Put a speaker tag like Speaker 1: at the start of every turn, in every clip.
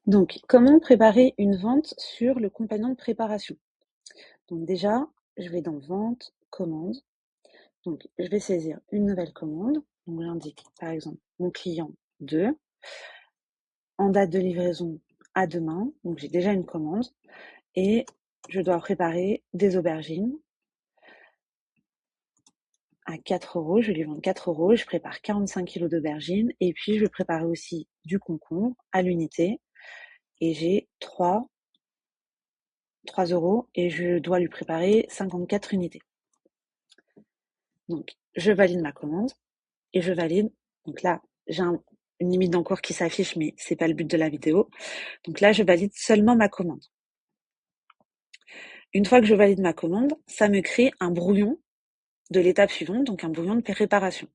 Speaker 1: Donc, comment préparer une vente sur le compagnon de préparation? Donc déjà, je vais dans Vente, Commande. Donc, je vais saisir une nouvelle commande. Donc, j'indique par exemple mon client 2, en date de livraison à demain. Donc, j'ai déjà une commande et je dois préparer des aubergines à 4 €. Je vais lui vendre 4 €. Je prépare 45 kilos d'aubergines et puis je vais préparer aussi du concombre à l'unité. Et j'ai 3 € et je dois lui préparer 54 unités. Donc, je valide ma commande et je valide. Donc là, j'ai une limite d'encours qui s'affiche, mais c'est pas le but de la vidéo. Donc là, je valide seulement ma commande. Une fois que je valide ma commande, ça me crée un brouillon de l'étape suivante, donc un brouillon de préparation.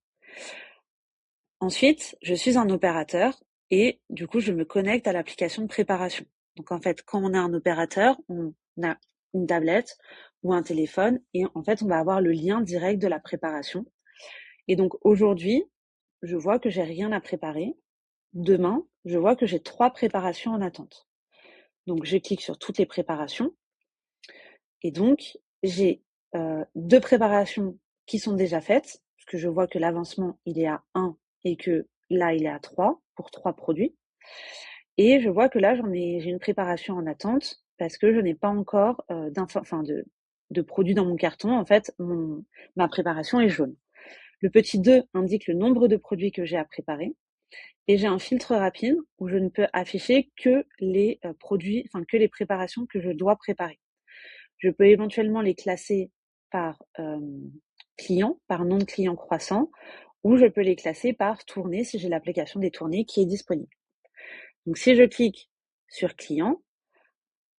Speaker 1: Ensuite, je suis un opérateur et du coup, je me connecte à l'application de préparation. Donc en fait, quand on a un opérateur, on a une tablette ou un téléphone et en fait, on va avoir le lien direct de la préparation. Et donc aujourd'hui, je vois que j'ai rien à préparer. Demain, je vois que j'ai 3 préparations en attente. Donc je clique sur toutes les préparations et donc j'ai 2 préparations qui sont déjà faites, parce que je vois que l'avancement, il est à 1 et que là, il est à 3 pour 3 produits. Et je vois que là, j'ai une préparation en attente parce que je n'ai pas encore de produits dans mon carton. En fait, ma préparation est jaune. Le petit 2 indique le nombre de produits que j'ai à préparer. Et j'ai un filtre rapide où je ne peux afficher que les produits, enfin que les préparations que je dois préparer. Je peux éventuellement les classer par client, par nom de client croissant, ou je peux les classer par tournée si j'ai l'application des tournées qui est disponible. Donc si je clique sur client,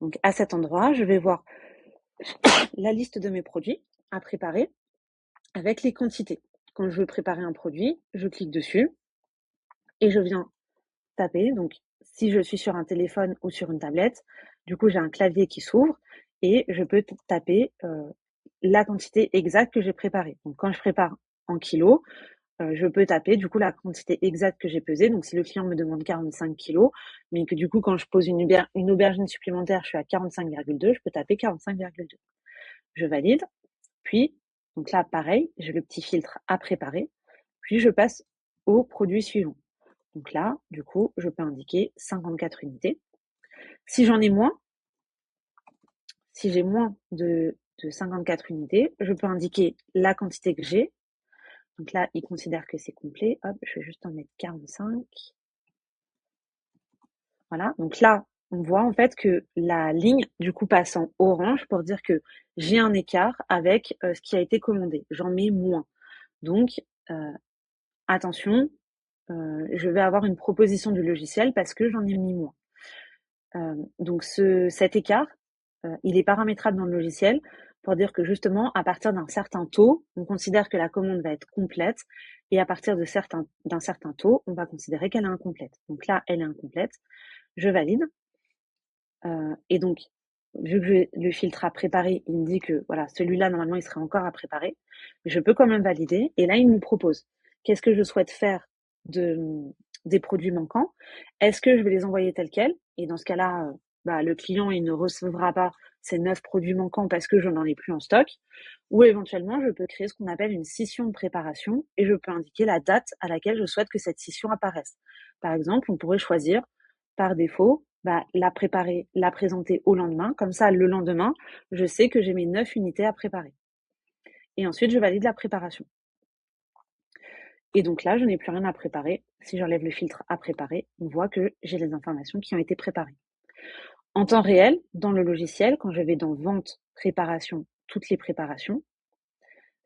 Speaker 1: donc à cet endroit, je vais voir la liste de mes produits à préparer avec les quantités. Quand je veux préparer un produit, je clique dessus et je viens taper. Donc, si je suis sur un téléphone ou sur une tablette, du coup, j'ai un clavier qui s'ouvre et je peux taper la quantité exacte que j'ai préparée. Donc, quand je prépare en kilos, je peux taper du coup la quantité exacte que j'ai pesée. Donc, si le client me demande 45 kilos, mais que du coup, quand je pose une aubergine supplémentaire, je suis à 45,2, je peux taper 45,2. Je valide. Puis, donc là, pareil, j'ai le petit filtre à préparer. Puis, je passe au produit suivant. Donc là, du coup, je peux indiquer 54 unités. Si j'en ai moins, si j'ai moins de 54 unités, je peux indiquer la quantité que j'ai. Donc là, il considère que c'est complet. Hop, je vais juste en mettre 45. Voilà. Donc là, on voit en fait que la ligne, du coup, passe en orange pour dire que j'ai un écart avec ce qui a été commandé. J'en mets moins. Donc, euh, attention, je vais avoir une proposition du logiciel parce que j'en ai mis moins. Donc cet écart, il est paramétrable dans le logiciel pour dire que justement, à partir d'un certain taux, on considère que la commande va être complète et à partir d'un certain taux, on va considérer qu'elle est incomplète. Donc là, elle est incomplète, je valide. Et donc, vu que le filtre à préparer, il me dit que voilà, celui-là, normalement, il serait encore à préparer, mais je peux quand même valider. Et là, il me propose, qu'est-ce que je souhaite faire des produits manquants? Est-ce que je vais les envoyer tels quels? Et dans ce cas-là, le client, il ne recevra pas ces 9 produits manquants parce que je n'en ai plus en stock. Ou éventuellement, je peux créer ce qu'on appelle une scission de préparation et je peux indiquer la date à laquelle je souhaite que cette scission apparaisse. Par exemple, on pourrait choisir par défaut, la préparer, la présenter au lendemain. Comme ça, le lendemain, je sais que j'ai mes 9 unités à préparer. Et ensuite, je valide la préparation. Et donc là, je n'ai plus rien à préparer. Si j'enlève le filtre à préparer, on voit que j'ai les informations qui ont été préparées. En temps réel, dans le logiciel, quand je vais dans Vente, Préparation, toutes les préparations,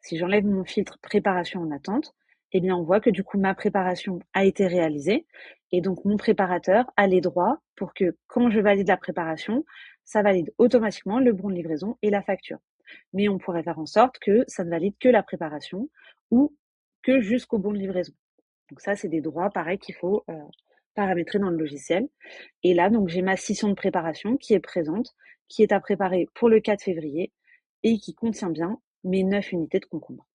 Speaker 1: si j'enlève mon filtre Préparation en attente, eh bien, on voit que du coup, ma préparation a été réalisée et donc mon préparateur a les droits pour que quand je valide la préparation, ça valide automatiquement le bon de livraison et la facture. Mais on pourrait faire en sorte que ça ne valide que la préparation ou que jusqu'au bon de livraison. Donc ça, c'est des droits, pareil, qu'il faut paramétrer dans le logiciel. Et là, donc, j'ai ma scission de préparation qui est présente, qui est à préparer pour le 4 février et qui contient bien mes 9 unités de concombre.